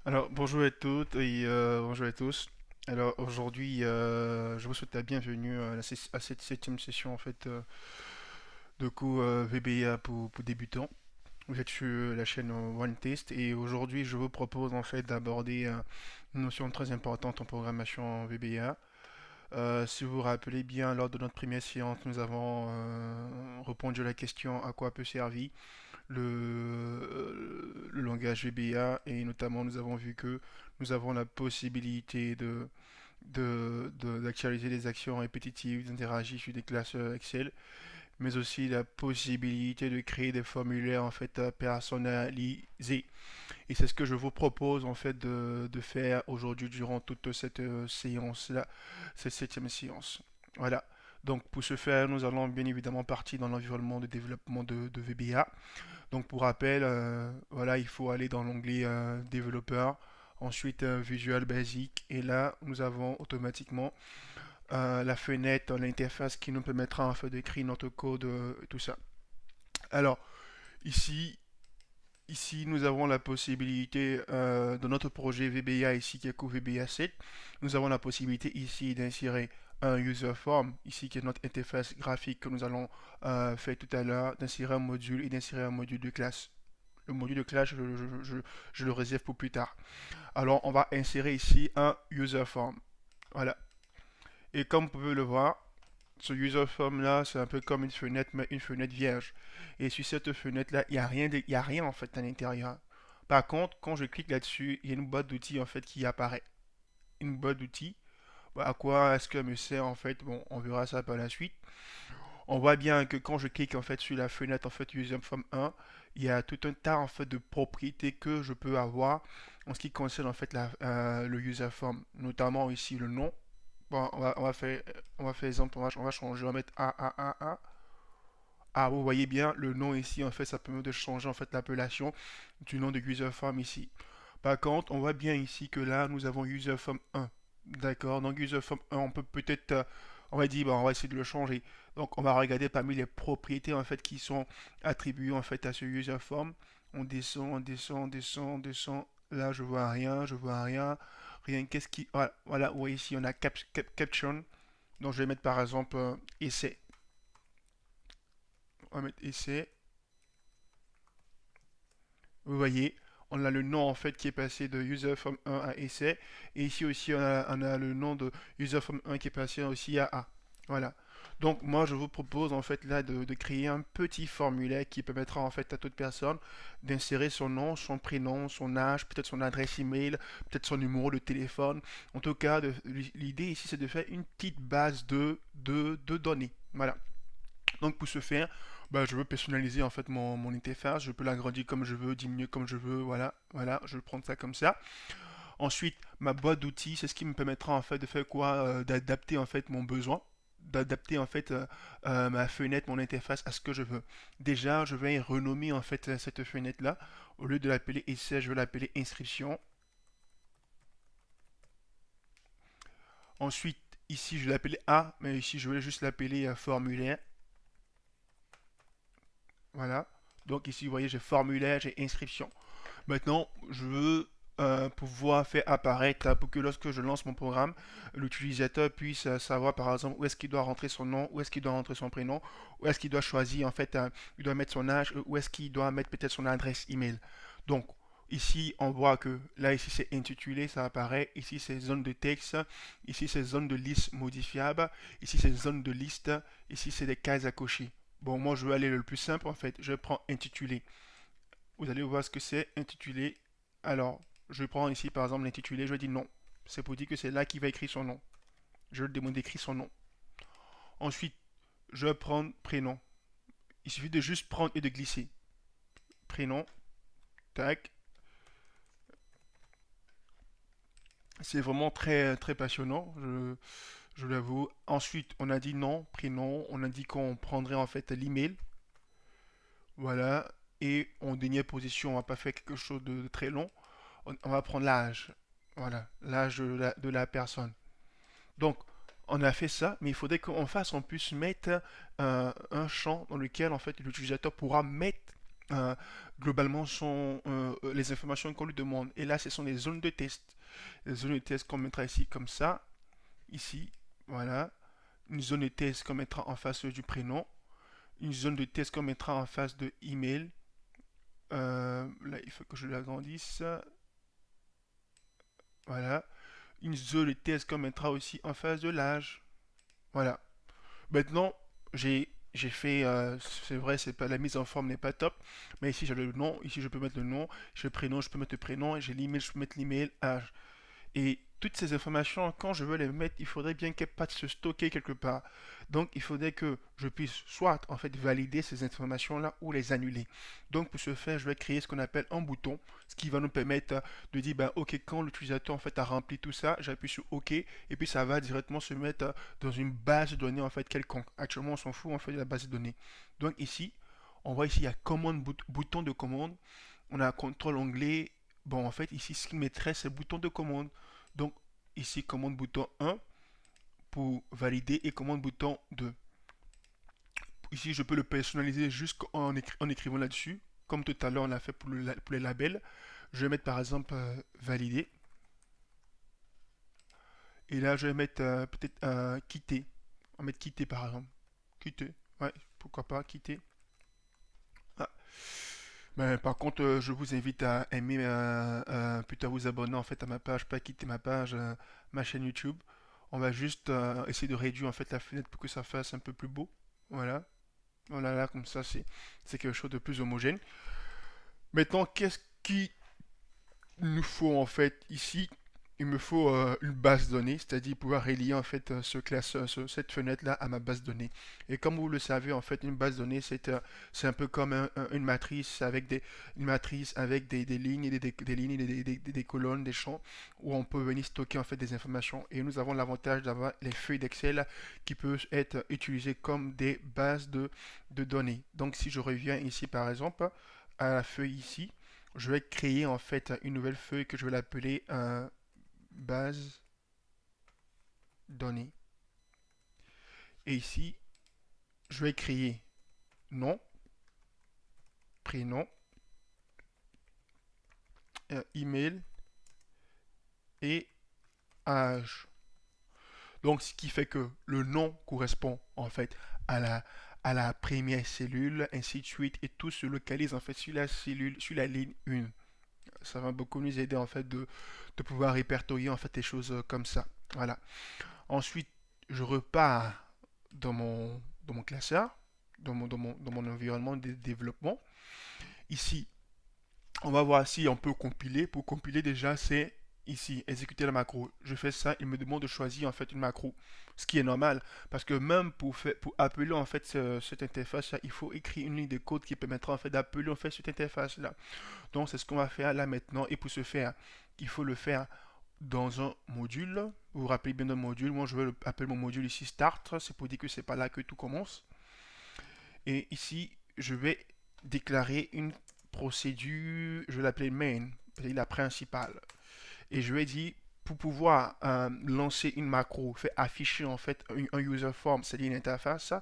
Alors, bonjour à toutes et bonjour à tous. Alors, aujourd'hui, je vous souhaite la bienvenue à cette septième session en fait de cours VBA pour débutants. Vous êtes sur la chaîne One Test et aujourd'hui, je vous propose en fait d'aborder une notion très importante en programmation VBA. Si vous vous rappelez bien, lors de notre première séance, nous avons répondu à la question à quoi peut servir le langage VBA et notamment nous avons vu que nous avons la possibilité d'actualiser des actions répétitives, d'interagir sur des classes Excel, mais aussi la possibilité de créer des formulaires en fait personnalisés. Et c'est ce que je vous propose en fait de faire aujourd'hui durant toute cette séance-là, cette septième séance. Voilà. Donc pour ce faire, nous allons bien évidemment partir dans l'environnement de développement de VBA. Donc pour rappel, voilà, il faut aller dans l'onglet développeur, ensuite Visual Basic, et là nous avons automatiquement la fenêtre, l'interface qui nous permettra en fait d'écrire notre code, tout ça. Alors ici, ici nous avons la possibilité de notre projet VBA ici qui est VBA 7, nous avons la possibilité ici d'insérer un user form, ici qui est notre interface graphique que nous allons faire tout à l'heure, d'insérer un module et d'insérer un module de classe. Le module de classe, je le réserve pour plus tard. Alors, on va insérer ici un user form. Voilà. Et comme vous pouvez le voir, ce user form là, c'est un peu comme une fenêtre, mais une fenêtre vierge. Et sur cette fenêtre là, il y a rien en fait à l'intérieur. Par contre, quand je clique là-dessus, il y a une boîte d'outils en fait qui apparaît. Une boîte d'outils. Bah, à quoi est-ce qu'elle me sert en fait? Bon, on verra ça par la suite. On voit bien que quand je clique en fait sur la fenêtre en fait User Form 1, il y a tout un tas en fait de propriétés que je peux avoir en ce qui concerne en fait le User Form, notamment ici le nom. Bon, on va faire exemple, on va changer, on va mettre A. Ah, vous voyez bien, le nom ici, en fait, ça permet de changer en fait l'appellation du nom de User Form ici. Par contre, on voit bien ici que là, nous avons User Form 1. D'accord, donc User Form 1, on peut peut-être, on va dire, bon, on va essayer de le changer. Donc, on va regarder parmi les propriétés en fait qui sont attribuées en fait à ce User Form. On descend, on descend, on descend, on descend. Là, je vois rien, je vois rien. Rien, qu'est-ce qui. Voilà, voilà, vous voyez ici, on a Caption. Donc, je vais mettre par exemple essai. On va mettre essai. Vous voyez, on a le nom en fait qui est passé de user from 1 à essai. Et ici aussi, on a le nom de user from 1 qui est passé aussi à A. Voilà. Donc moi, je vous propose en fait là de créer un petit formulaire qui permettra en fait à toute personne d'insérer son nom, son prénom, son âge, peut-être son adresse email, peut-être son numéro de téléphone. En tout cas, l'idée ici, c'est de faire une petite base de données. Voilà. Donc pour ce faire, bah, je veux personnaliser en fait mon interface, je peux l'agrandir comme je veux, diminuer comme je veux, voilà, voilà, je vais prendre ça comme ça. Ensuite, ma boîte d'outils, c'est ce qui me permettra en fait de faire quoi, d'adapter en fait mon besoin, d'adapter en fait ma fenêtre, mon interface à ce que je veux. Déjà, je vais renommer en fait cette fenêtre là, au lieu de l'appeler essai, je vais l'appeler inscription. Ensuite, ici, je vais l'appeler A, mais ici, je vais juste l'appeler formulaire. Voilà. Donc ici, vous voyez, j'ai formulaire, j'ai inscription. Maintenant, je veux pouvoir faire apparaître pour que lorsque je lance mon programme, l'utilisateur puisse savoir par exemple où est-ce qu'il doit rentrer son nom, où est-ce qu'il doit rentrer son prénom, où est-ce qu'il doit choisir en fait, il doit mettre son âge, où est-ce qu'il doit mettre peut-être son adresse email. Donc ici, on voit que là ici c'est intitulé, ça apparaît. Ici c'est zone de texte, ici c'est zone de liste modifiable, ici c'est zone de liste, ici c'est des cases à cocher. Bon, moi je veux aller le plus simple en fait, je prends intitulé. Vous allez voir ce que c'est intitulé. Alors, je prends ici par exemple l'intitulé, je dis non. C'est pour dire que c'est là qu'il va écrire son nom. Je lui demande d'écrire son nom. Ensuite, je vais prendre prénom. Il suffit de juste prendre et de glisser. Prénom, tac. C'est vraiment très, très passionnant, je l'avoue. Ensuite, on a dit nom, prénom. On a dit qu'on prendrait en fait l'email. Voilà. Et en dernière position, on va pas faire quelque chose de très long. On va prendre l'âge. Voilà, l'âge de la personne. Donc, on a fait ça, mais il faudrait qu'on fasse, on puisse mettre un champ dans lequel en fait l'utilisateur pourra mettre euh, globalement sont les informations qu'on lui demande. Et là, ce sont les zones de test. Les zones de test qu'on mettra ici comme ça, ici, voilà. Une zone de test qu'on mettra en face du prénom. Une zone de test qu'on mettra en face de email. Là, il faut que je l'agrandisse. Voilà. Une zone de test qu'on mettra aussi en face de l'âge. Voilà. Maintenant, j'ai fait, c'est vrai, c'est pas la mise en forme n'est pas top, mais ici j'ai le nom, ici je peux mettre le nom, j'ai le prénom, je peux mettre le prénom, et j'ai l'email, je peux mettre l'email, âge. Et toutes ces informations, quand je veux les mettre, il faudrait bien qu'elles puissent se stocker quelque part. Donc, il faudrait que je puisse soit en fait valider ces informations-là ou les annuler. Donc, pour ce faire, je vais créer ce qu'on appelle un bouton, ce qui va nous permettre de dire, ben, ok, quand l'utilisateur en fait a rempli tout ça, j'appuie sur OK, et puis ça va directement se mettre dans une base de données en fait quelconque. Actuellement, on s'en fout en fait de la base de données. Donc ici, on voit ici, il y a commande, bouton de commande, on a contrôle onglet. Bon, en fait, ici, ce qui mettrait, c'est le bouton de commande. Donc, ici, commande bouton 1 pour valider et commande bouton 2. Ici, je peux le personnaliser jusqu'en en écrivant là-dessus. Comme tout à l'heure, on l'a fait pour les labels. Je vais mettre par exemple valider. Et là, je vais mettre peut-être quitter. On va mettre quitter par exemple. Quitter. Ouais, pourquoi pas quitter. Ah. Mais par contre, je vous invite à aimer, plutôt à vous abonner en fait à ma page, pas quitter ma page, ma chaîne YouTube. On va juste essayer de réduire en fait la fenêtre pour que ça fasse un peu plus beau. Voilà. Voilà, là, comme ça, c'est quelque chose de plus homogène. Maintenant, qu'est-ce qu'il nous faut en fait ici? Il me faut une base de données, c'est-à-dire pouvoir relier en fait cette fenêtre-là à ma base de données. Et comme vous le savez, en fait, une base de données, c'est un peu comme une matrice avec une matrice avec des lignes, et des lignes, et des colonnes, des champs, où on peut venir stocker en fait des informations. Et nous avons l'avantage d'avoir les feuilles d'Excel qui peuvent être utilisées comme des bases de données. Donc, si je reviens ici, par exemple, à la feuille ici, je vais créer en fait une nouvelle feuille que je vais l'appeler base données. Et ici, je vais créer nom, prénom, email et âge. Donc, ce qui fait que le nom correspond en fait à la première cellule, ainsi de suite, et tout se localise en fait sur la cellule, sur la ligne 1. Ça va beaucoup nous aider en fait de pouvoir répertorier en fait les choses comme ça. Voilà. Ensuite, je repars dans mon classeur, dans mon environnement de développement. Ici, on va voir si on peut compiler. Pour compiler, déjà, c'est ici, exécuter la macro. Je fais ça, il me demande de choisir en fait une macro. Ce qui est normal, parce que même pour appeler en fait cette interface-là, il faut écrire une ligne de code qui permettra en fait d'appeler en fait cette interface-là. Donc, c'est ce qu'on va faire là maintenant. Et pour ce faire, il faut le faire dans un module. Vous vous rappelez bien d'un module. Moi, je vais appeler mon module ici Start. C'est pour dire que c'est pas là que tout commence. Et ici, je vais déclarer une procédure. Je vais l'appeler main, c'est la principale. Et je vais dire pour pouvoir lancer une macro, faire afficher en fait un user form, c'est-à-dire une interface,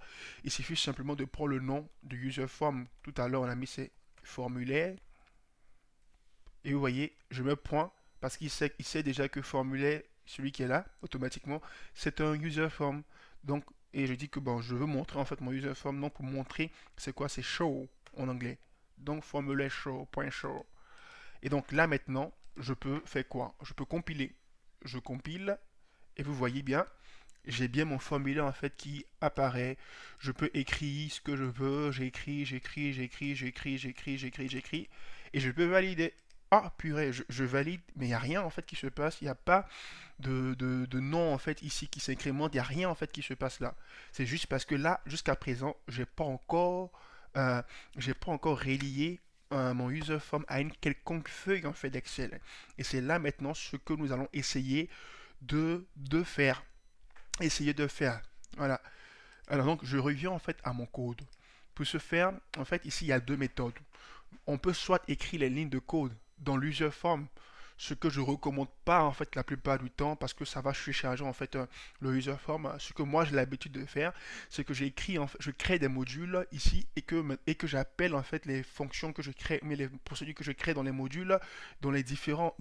il suffit simplement de prendre le nom de user form. Tout à l'heure, on a mis ces formulaires. Et vous voyez, je me point parce il sait déjà que formulaire, celui qui est là, automatiquement, c'est un user form. Donc, et je dis que bon, je veux montrer en fait mon user form. Donc, pour montrer, c'est quoi? C'est show en anglais. Donc, formulaire show, point show. Et donc là maintenant, je peux faire quoi? Je peux compiler. Je compile et vous voyez bien, j'ai bien mon formulaire en fait qui apparaît. Je peux écrire ce que je veux. J'écris. Et je peux valider. Ah purée, je valide, mais il n'y a rien en fait qui se passe. Il n'y a pas de nom en fait ici qui s'incrémente. Il n'y a rien en fait qui se passe là. C'est juste parce que là, jusqu'à présent, j'ai pas encore relié mon user form à une quelconque feuille en fait d'Excel. Et c'est là maintenant ce que nous allons essayer de faire. Essayer de faire. Voilà. Alors donc je reviens en fait à mon code. Pour ce faire, en fait ici il y a deux méthodes. On peut soit écrire les lignes de code dans l'user form, Ce que je recommande pas en fait la plupart du temps parce que ça va surcharger en fait le user form. Ce que moi j'ai l'habitude de faire, c'est que j'écris je crée des modules ici et que j'appelle en fait les fonctions que je crée, mais les procédures que je crée dans les modules, dans les différents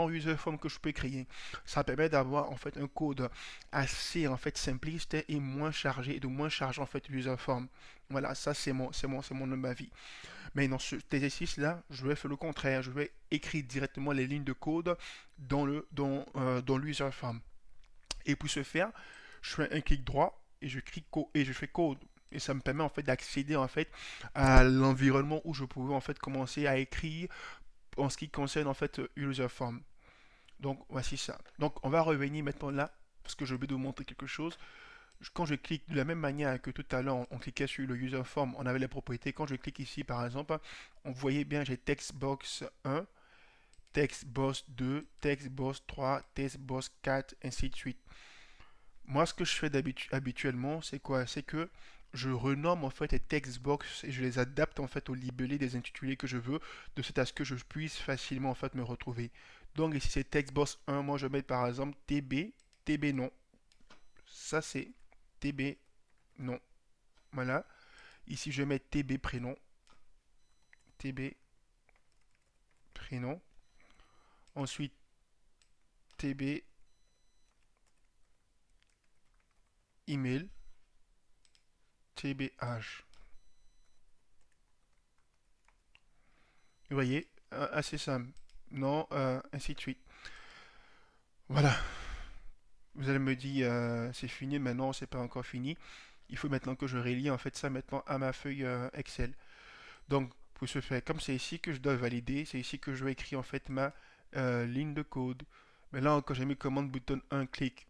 user forms que je peux créer. Ça permet d'avoir en fait un code assez en fait simpliste et moins chargé et de moins charger en fait l'user form. Voilà, ça c'est mon avis. Mais dans cet exercice-là, je vais faire le contraire. Je vais écrire directement les lignes de code dans l'user form. Et pour ce faire, je fais un clic droit et je fais code. Et ça me permet en fait d'accéder en fait à l'environnement où je pouvais en fait commencer à écrire en ce qui concerne en fait user form. Donc voici ça. Donc on va revenir maintenant là parce que je vais vous montrer quelque chose. Quand je clique de la même manière que tout à l'heure, on cliquait sur le user form, on avait les propriétés. Quand je clique ici, par exemple, on voyait bien, j'ai textbox 1, textbox 2, textbox 3, textbox 4, ainsi de suite. Moi, ce que je fais habituellement, c'est quoi? C'est que je renomme en fait les textbox et je les adapte en fait au libellé des intitulés que je veux, de sorte à ce que je puisse facilement en fait me retrouver. Donc ici c'est textbox 1, moi je vais mettre par exemple TB, TB non. Ça c'est TB non. Voilà. Ici, je vais mettre TB prénom. TB prénom. Ensuite, TB email. TB âge. Vous voyez, assez simple. Non, ainsi de suite. Voilà. Vous allez me dire, c'est fini. Maintenant, c'est pas encore fini. Il faut maintenant que je relie en fait ça maintenant à ma feuille Excel. Donc, pour ce faire, comme c'est ici que je dois valider, c'est ici que je vais écrire en fait ma ligne de code. Mais là, quand j'ai mis commande bouton un clic,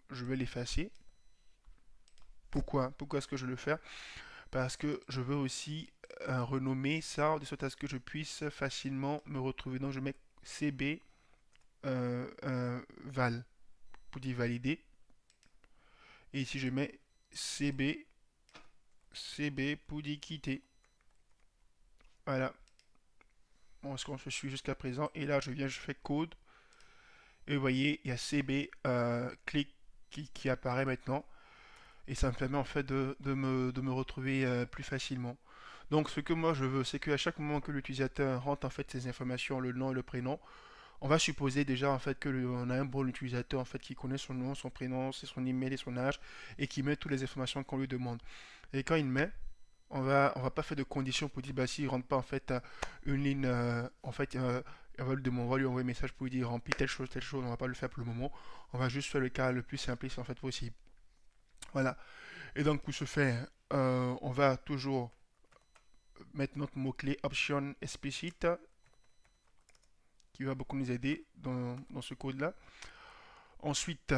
je vais l'effacer. Pourquoi est-ce que je le fais? Parce que je veux aussi renommer ça de sorte à ce que je puisse facilement me retrouver. Donc je mets CB val pour dire valider. Et ici je mets CB pour dire quitter. Voilà. Bon, est-ce qu'on se suit jusqu'à présent? Et là je fais code. Et vous voyez, il y a CB clic qui apparaît maintenant. Et ça me permet en fait de me retrouver plus facilement. Donc ce que moi je veux, c'est qu'à chaque moment que l'utilisateur rentre en fait ses informations, le nom et le prénom, on va supposer déjà en fait que on a un bon utilisateur en fait qui connaît son nom, son prénom, son email et son âge et qui met toutes les informations qu'on lui demande. Et quand il met, on va pas faire de conditions pour dire bah s'il rentre pas en fait une ligne en fait on va lui envoyer un message pour lui dire remplis telle chose, on va pas le faire pour le moment. On va juste faire le cas le plus simpliste en fait possible. Voilà. Et donc pour ce faire, on va toujours mettre notre mot-clé option explicite qui va beaucoup nous aider dans ce code-là. Ensuite,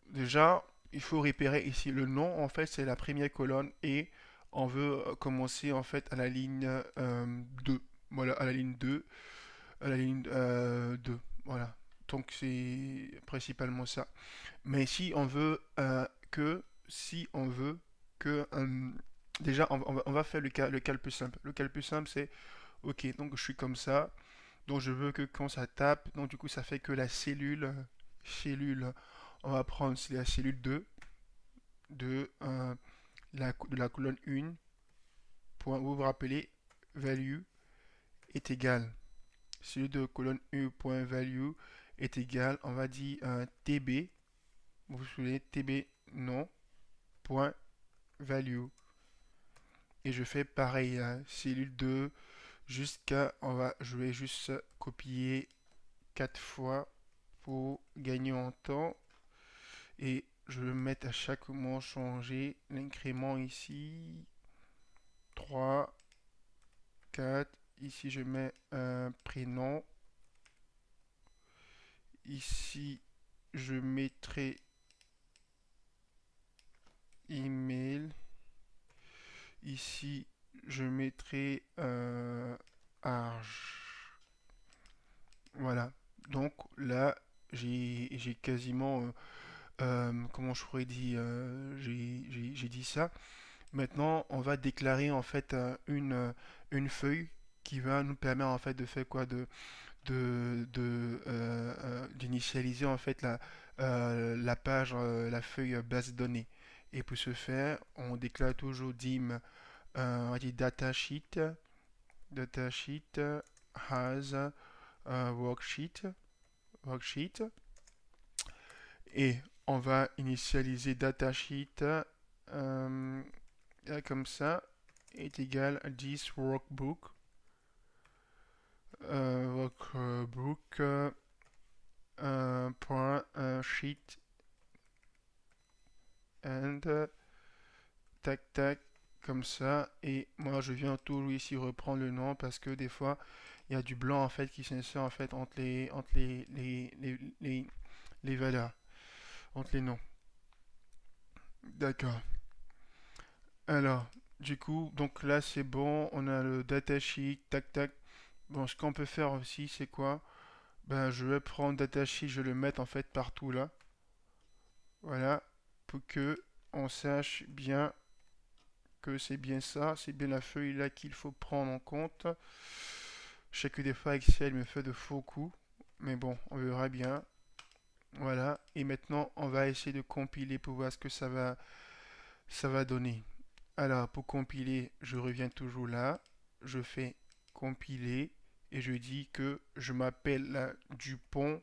déjà, il faut repérer ici le nom. En fait, c'est la première colonne et on veut commencer en fait à la ligne 2. Voilà, à la ligne 2. À la ligne 2. Voilà. Donc c'est principalement ça. Mais si on veut que déjà on va faire le cas le plus simple. Le cas le plus simple c'est ok, donc je suis comme ça. Donc je veux que quand ça tape, donc du coup ça fait que la cellule, on va prendre c'est la cellule 2 de la colonne 1, point, vous vous rappelez, value est égal. Cellule de colonne 1, point value est égal, on va dire TB, vous vous souvenez, TB non, point value. Et je fais pareil, cellule 2 je vais juste copier 4 fois pour gagner en temps. Et je vais mettre à chaque moment changer l'incrément ici. 3, 4. Ici, je mets un prénom. Ici, je mettrai email. Ici, je mettrai âge. Voilà. Donc là, j'ai quasiment, comment je pourrais dire, j'ai dit ça. Maintenant, on va déclarer en fait une feuille qui va nous permettre en fait de faire quoi? De d'initialiser en fait la page, la feuille base de données. Et pour ce faire, on déclare toujours dim, on va dire datasheet has worksheet, et on va initialiser datasheet comme ça est égal à 10 workbook point sheet and tac tac comme ça, et moi je viens toujours ici reprendre le nom parce que des fois il y a du blanc en fait qui s'insère en fait entre les valeurs, entre les noms. D'accord. Alors, du coup, donc là c'est bon, on a le datasheet, tac tac. Bon, ce qu'on peut faire aussi, c'est quoi? Ben, je vais prendre datasheet, je vais le mettre en fait partout là. Voilà, pour que on sache bien que c'est bien ça, c'est bien la feuille là qu'il faut prendre en compte. Je sais que des fois Excel me fait de faux coups, mais bon, on verra bien. Voilà, et maintenant on va essayer de compiler pour voir ce que ça va donner. Alors, pour compiler, je reviens toujours là, je fais compiler et je dis que je m'appelle Dupont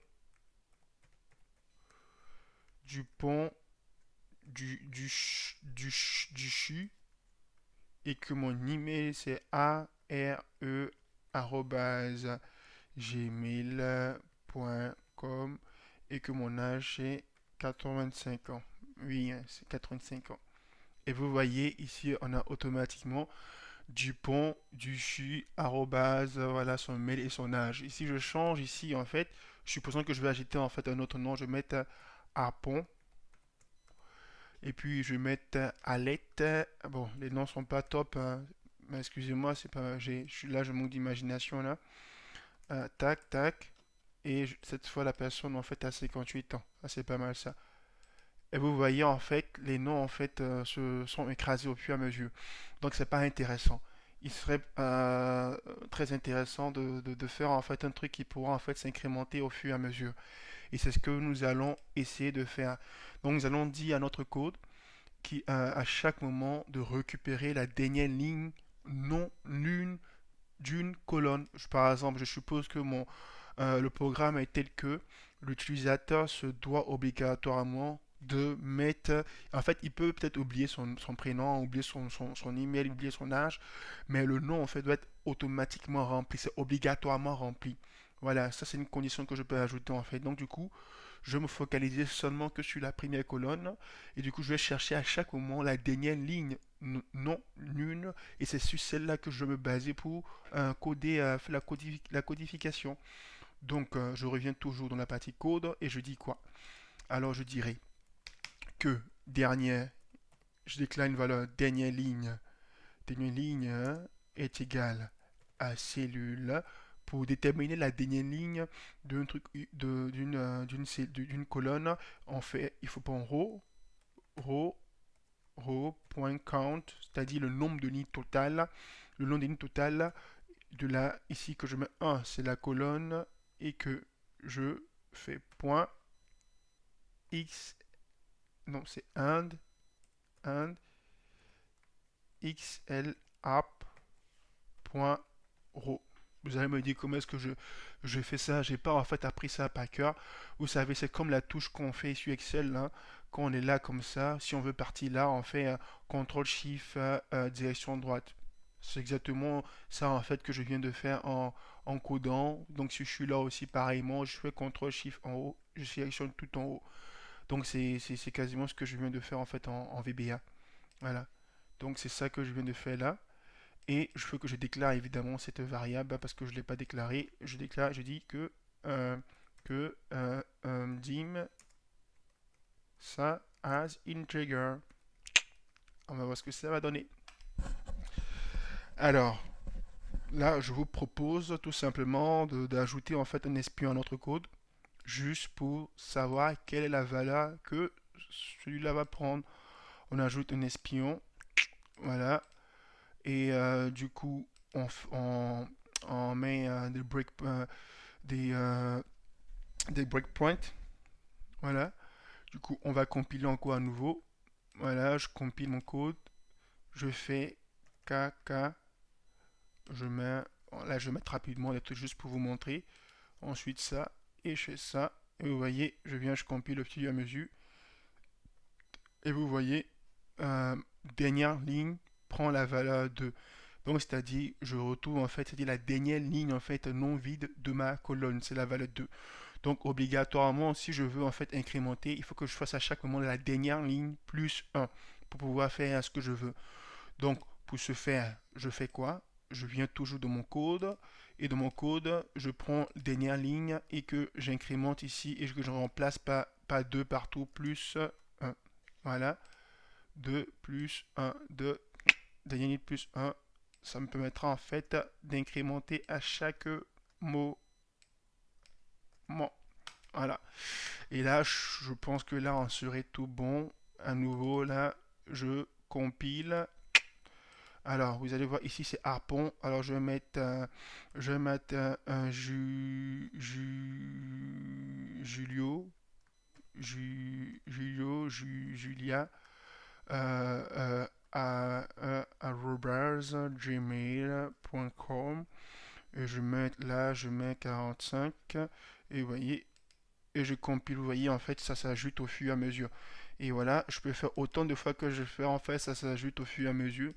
du CHU, et que mon email c'est are@gmail.com, et que mon âge c'est 85 ans. Oui, hein, c'est 85 ans. Et vous voyez ici, on a automatiquement Dupont, Duchu, arrobase, voilà son mail et son âge. Ici, je change ici en fait, supposons que je vais ajouter en fait un autre nom, je vais mettre Apon, et puis je vais mettre Alette. Bon, les noms sont pas top, hein, mais excusez-moi, c'est pas, je suis là, je manque d'imagination là. Tac, tac. Et cette fois, la personne en fait a 58 ans. Ah, c'est pas mal ça. Et vous voyez en fait, les noms en fait se sont écrasés au fur et à mesure. Donc c'est pas intéressant. Il serait très intéressant de faire en fait un truc qui pourra en fait s'incrémenter au fur et à mesure. Et c'est ce que nous allons essayer de faire. Donc nous allons dire à notre code qui à chaque moment de récupérer la dernière ligne non l'une d'une colonne. Par exemple, je suppose que le programme est tel que l'utilisateur se doit obligatoirement de mettre... En fait, il peut peut-être oublier son prénom, oublier son email, oublier son âge, mais le nom, en fait, doit être automatiquement rempli. C'est obligatoirement rempli. Voilà, ça, c'est une condition que je peux ajouter, en fait. Donc, du coup, je vais me focaliser seulement que sur la première colonne, et du coup, je vais chercher à chaque moment la dernière ligne non nune, et c'est sur celle-là que je vais me baser pour coder, faire la codification. Donc, je reviens toujours dans la partie code et je dis quoi? Alors, je dirais que dernière, je déclare une valeur dernière ligne hein, est égale à cellule. Pour déterminer la dernière ligne d'un truc, d'une colonne, il faut prendre row, row.count, c'est-à-dire le nombre de lignes totales. Le nombre de lignes totales de là, ici que je mets 1, c'est la colonne, et que je fais point x, non, c'est and xl app.row. Vous allez me dire comment est-ce que je fais ça. J'ai pas en fait appris ça par cœur. Vous savez, c'est comme la touche qu'on fait sur Excel là. Quand on est là comme ça, si on veut partir là, on fait CTRL SHIFT direction droite. C'est exactement ça en fait que je viens de faire en codant. Donc si je suis là aussi pareillement, je fais CTRL SHIFT en haut, je sélectionne tout en haut. Donc c'est quasiment ce que je viens de faire en fait en VBA. Voilà. Donc c'est ça que je viens de faire là. Et je veux que je déclare évidemment cette variable parce que je ne l'ai pas déclarée. Je dis que dim ça as integer. On va voir ce que ça va donner. Alors, là, je vous propose tout simplement d'ajouter en fait un espion à notre code, juste pour savoir quelle est la valeur que celui-là va prendre. On ajoute un espion, voilà, et du coup, on met des des breakpoints. Voilà. Du coup, on va compiler encore à nouveau. Voilà, je compile mon code. Je fais KK. Je mets. Là, je vais mettre rapidement les trucs juste pour vous montrer. Ensuite, ça. Et je fais ça. Et vous voyez, je compile au fur et à mesure. Et vous voyez, euh, dernière ligne prend la valeur de. Donc, c'est-à-dire, je retrouve en fait, c'est-à-dire la dernière ligne en fait non vide de ma colonne, c'est la valeur 2. Donc, obligatoirement, si je veux en fait incrémenter, il faut que je fasse à chaque moment la dernière ligne plus un pour pouvoir faire ce que je veux. Donc, pour ce faire, je fais quoi? Je viens toujours de mon code et de mon code, je prends dernière ligne et que j'incrémente ici et que je remplace par 2 partout plus un. Voilà. 2 plus un 2 dernière ligne plus un. Ça me permettra en fait d'incrémenter à chaque moment. Voilà. Et là, je pense que là, on serait tout bon. À nouveau, là, je compile. Alors, vous allez voir ici, c'est harpon. Alors, je vais mettre un Julio, Julia, gmail.com. Et je mets 45. Et vous voyez, et je compile, vous voyez, en fait, ça s'ajoute au fur et à mesure. Et voilà, je peux faire autant de fois que je fais, en fait, ça s'ajoute au fur et à mesure.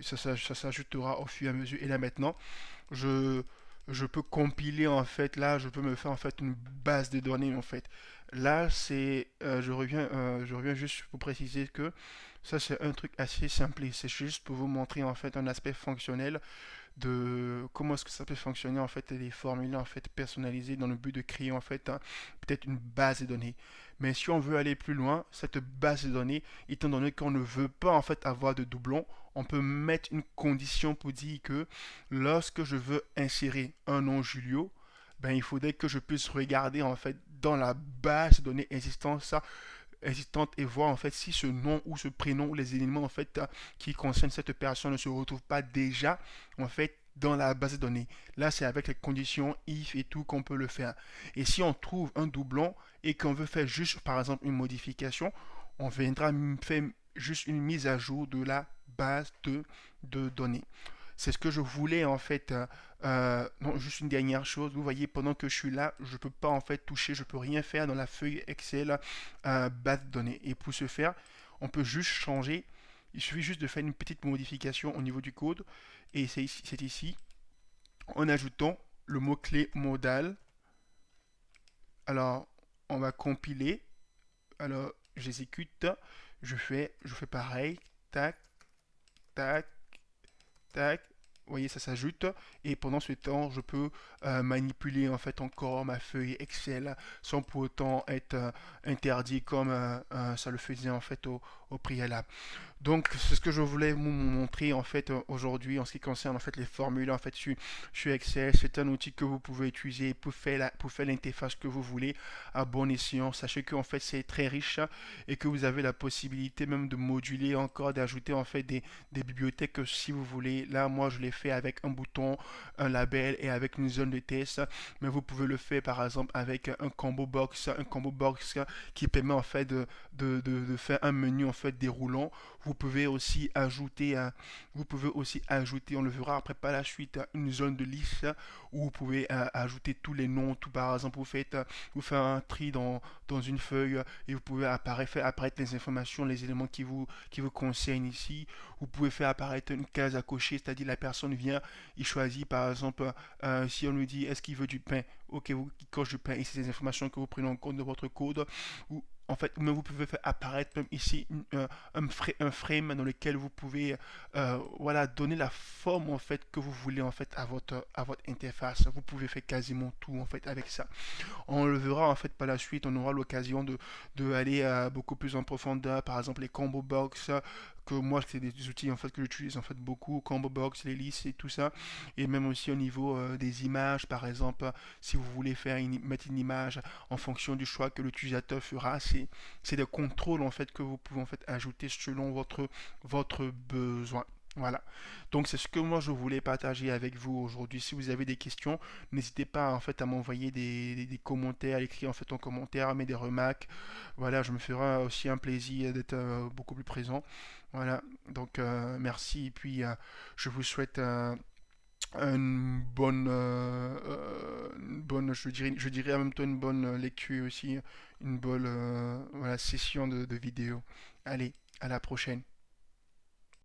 Ça s'ajoutera au fur et à mesure. Et là, maintenant, je, je peux compiler, en fait, là, je peux me faire, en fait, une base de données, en fait. Là, je reviens juste pour préciser que ça, c'est un truc assez simple. C'est juste pour vous montrer, en fait, un aspect fonctionnel de comment est-ce que ça peut fonctionner en fait les formulaires en fait personnalisés dans le but de créer en fait peut-être une base de données. Mais si on veut aller plus loin, cette base de données, étant donné qu'on ne veut pas en fait avoir de doublons, on peut mettre une condition pour dire que lorsque je veux insérer un nom Julio, ben il faudrait que je puisse regarder en fait dans la base de données existante et voir en fait si ce nom ou ce prénom ou les éléments en fait qui concernent cette personne ne se retrouvent pas déjà en fait dans la base de données. Là, c'est avec les conditions if et tout qu'on peut le faire. Et si on trouve un doublon et qu'on veut faire juste par exemple une modification, on viendra faire juste une mise à jour de la base de données. C'est ce que je voulais en fait. Non, juste une dernière chose. Vous voyez, pendant que je suis là, je ne peux pas en fait toucher, je ne peux rien faire dans la feuille Excel base de données. Et pour ce faire, on peut juste changer. Il suffit juste de faire une petite modification au niveau du code. Et c'est ici, en ajoutant le mot-clé modal. Alors, on va compiler. Alors, j'exécute. Je fais pareil. Tac, tac, tac. Vous voyez, ça s'ajoute. Et pendant ce temps, je peux manipuler en fait encore ma feuille Excel sans pour autant être interdit comme ça le faisait en fait au préalable. Donc, c'est ce que je voulais vous montrer en fait aujourd'hui en ce qui concerne en fait les formules en fait sur Excel. C'est un outil que vous pouvez utiliser pour faire l'interface que vous voulez à bon escient. Sachez que en fait c'est très riche et que vous avez la possibilité même de moduler encore, d'ajouter en fait des bibliothèques si vous voulez. Là, moi, je l'ai fait avec un bouton, un label et avec une zone de test. Mais vous pouvez le faire par exemple avec un combo box qui permet en fait de faire un menu en fait déroulant. Vous pouvez aussi ajouter, on le verra après par la suite, une zone de liste où vous pouvez ajouter tous les noms. Tout par exemple, vous faites un tri dans une feuille et vous pouvez faire apparaître les informations, les éléments qui vous concernent ici. Vous pouvez faire apparaître une case à cocher, c'est-à-dire la personne vient, il choisit par exemple, si on lui dit est-ce qu'il veut du pain, ok, vous coche du pain, et c'est des informations que vous prenez en compte de votre code. Ou, en fait, mais vous pouvez faire apparaître même ici un frame dans lequel vous pouvez voilà, donner la forme en fait que vous voulez en fait à votre interface. Vous pouvez faire quasiment tout en fait avec ça. On le verra en fait par la suite, on aura l'occasion de aller beaucoup plus en profondeur, par exemple les combo box, que moi c'est des outils en fait que j'utilise en fait beaucoup, combo box, les listes et tout ça, et même aussi au niveau des images, par exemple, si vous voulez mettre une image en fonction du choix que l'utilisateur fera, c'est des contrôles en fait que vous pouvez en fait ajouter selon votre besoin. Voilà. Donc c'est ce que moi je voulais partager avec vous aujourd'hui. Si vous avez des questions, n'hésitez pas en fait à m'envoyer des commentaires, à l'écrire en fait en commentaire, à mettre des remarques. Voilà, je me ferai aussi un plaisir d'être beaucoup plus présent. Voilà. Donc merci et puis je vous souhaite une bonne, je dirais en même temps une bonne lecture aussi, une bonne voilà, session de vidéo. Allez, à la prochaine.